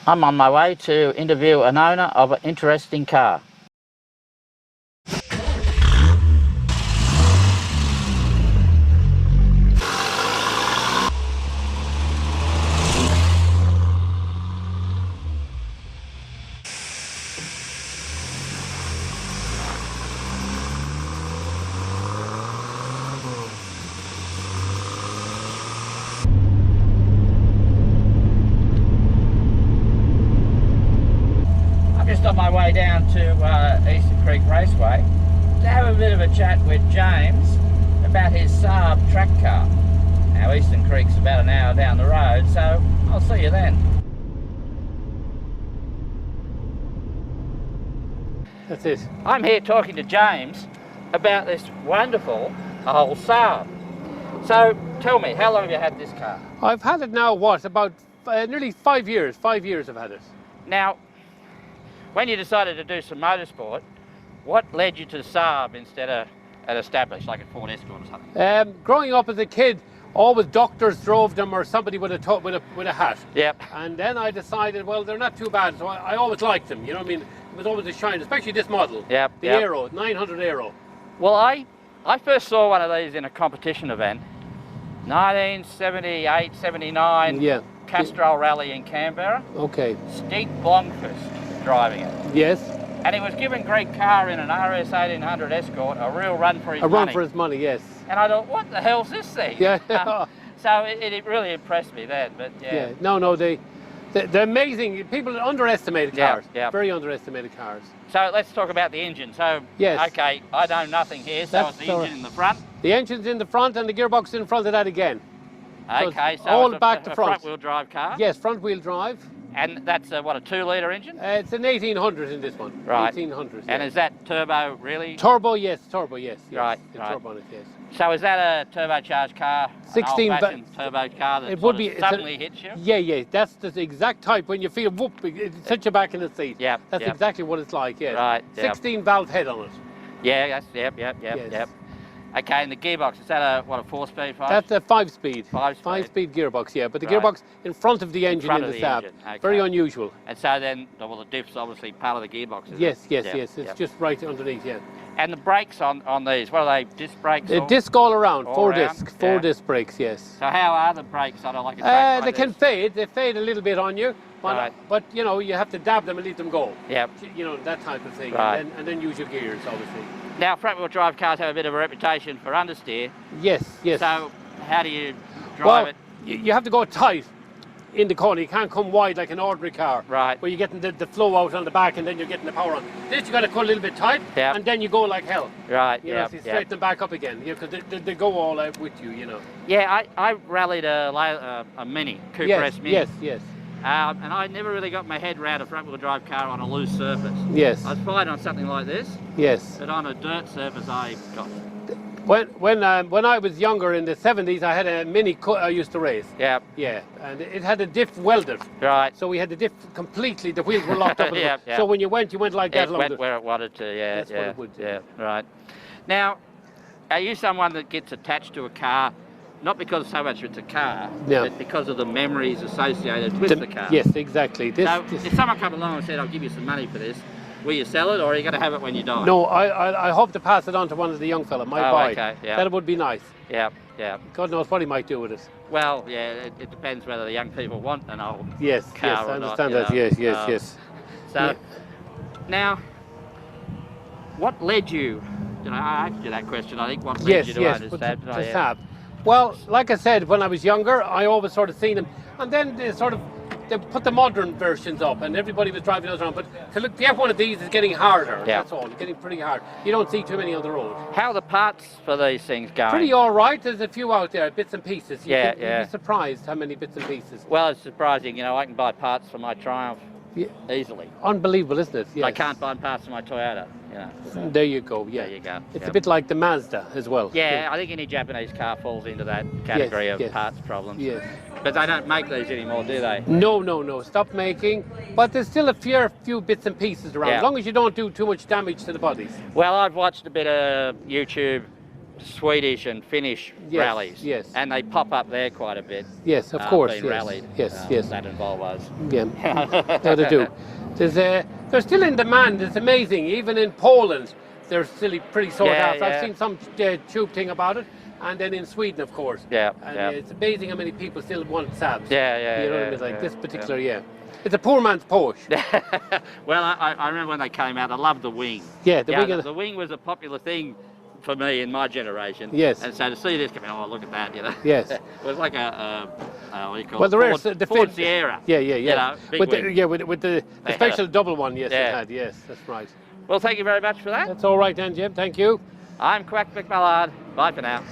I'm on my way to interview an owner of an interesting car. Just on my way down to Eastern Creek Raceway to have a bit of a chat with James about his Saab track car. Now Eastern Creek's about an hour down the road, so I'll see you then. That's it. I'm here talking to James about this wonderful old Saab. So tell me, how long have you had this car? I've had it now, what, about nearly 5 years. 5 years I've had it. Now, when you decided to do some motorsport, what led you to Saab instead of an established, like a Ford Escort or something? Growing up as a kid, always doctors drove them or somebody with a hat. Yep. And then I decided, well, they're not too bad, so I always liked them, you know what I mean? It was always a shine, especially this model. Yep. The Aero, 900 Aero. Well, I first saw one of these in a competition event, 1978, 79, Yeah. Castrol Rally in Canberra. Okay. Steve Blomqvist driving it. Yes. And he was giving Greg Carr in an RS 1800 Escort a real run for his money. A run for his money, yes. And I thought, what the hell's this thing? Yeah. So it really impressed me then, but yeah. No, they're amazing. People underestimate cars. Yeah. Very underestimated cars. So let's talk about the engine. So, yes. Okay, I know nothing here, so it's the engine in the front. The engine's in the front and the gearbox in front of that again. Okay, so all it's back to front. Front-wheel drive car? Yes, front-wheel drive. And that's what, a 2-litre engine? It's an 1800 in this one. Right. 1800. And is that turbo really? Turbo, yes. Yes. Right. Turbo on it, yes. So is that a turbocharged car? 16 an old-fashioned turbo car that it would be suddenly hits you? Yeah. That's the exact type when you feel whoop, it sets you back in the seat. Yep. That's exactly what it's like. Yes. Right. 16 valve head on it. Yeah. That's yep. Okay, and the gearbox, is that a 4-speed? That's a 5-speed. 5-speed. 5-speed gearbox, yeah. But the gearbox in front of the engine in the Saab. Okay. Very unusual. And so then, the diff's obviously part of the gearbox, isn't yes, it? Yes. It's just right underneath, yeah. And the brakes on these, what are they, disc brakes? Disc all around, four around? disc brakes, yes. So how are the brakes on like a track they can fade. They fade a little bit on you. But you know, you have to dab them and leave them go. Yep. You know, that type of thing. Right. And then use your gears, obviously. Now, front-wheel drive cars have a bit of a reputation for understeer. Yes. So, how do you drive it? You have to go tight in the corner. You can't come wide like an ordinary car. Right. Where you're getting the flow out on the back and then you're getting the power on. This you got to cut a little bit tight, and then you go like hell. Right. You know, so you straighten them back up again. Because they go all out with you. You know. Yeah, I rallied a Mini, Cooper S Mini. Yes. And I never really got my head around a front-wheel drive car on a loose surface. Yes. I was fine on something like this. Yes. But on a dirt surface, I got. When I was younger in the 70s, I had a Mini I used to race. Yeah. Yeah, and it had a diff welded. Right. So we had the diff completely. The wheels were locked up. So when you went like that. It went where it wanted to. Yeah. That's what it would do. Yeah. Right. Now, are you someone that gets attached to a car? Not because so much it's a car, but because of the memories associated with the car. Yes, exactly. If someone come along and said, I'll give you some money for this, will you sell it or are you going to have it when you die? No, I hope to pass it on to one of the young fellas, my boy. Okay, yeah. That would be nice. Yeah. God knows what he might do with it. Well, yeah, it depends whether the young people want an old car yes, or I understand not, that. Yes. So, now, what led you, I asked you that question, I think, what led you to own a Saab? Well, like I said, when I was younger, I always sort of seen them, and then they put the modern versions up, and everybody was driving those around. But to get one of these is getting harder. Yeah. That's all. It's getting pretty hard. You don't see too many on the road. How are the parts for these things going? Pretty all right. There's a few out there, bits and pieces. You'd be surprised how many bits and pieces. Well, it's surprising. I can buy parts for my Triumph easily. Unbelievable, isn't it? Yes. I can't buy parts for my Toyota. There you go. Yeah. There you go. It's a bit like the Mazda as well. Yeah, I think any Japanese car falls into that category of parts problems. Yes. But they don't make these anymore, do they? No. Stop making. But there's still a few bits and pieces around, as long as you don't do too much damage to the bodies. Well, I've watched a bit of YouTube Swedish and Finnish rallies. Yes. And they pop up there quite a bit. Yes, of course. Being Yes. rallied. Yes. That and Volvos. Yeah. No, they do. They're still in demand. It's amazing. Even in Poland, they're still pretty sought after. I've seen some tube thing about it. And then in Sweden, of course. It's amazing how many people still want Saabs. You know what I mean? Like this particular, It's a poor man's Porsche. Well, I remember when they came out, I loved the wing. Yeah, wing. The wing was a popular thing for me in my generation. Yes. And so to see this coming, oh, look at that, you know. Yes. It was like a what do you call it? The Ford Sierra. Yeah. You know, big wing. With the special double one, yes, it had. Yes, that's right. Well, thank you very much for that. That's all right then, Jim. Thank you. I'm Quack McMullard. Bye for now.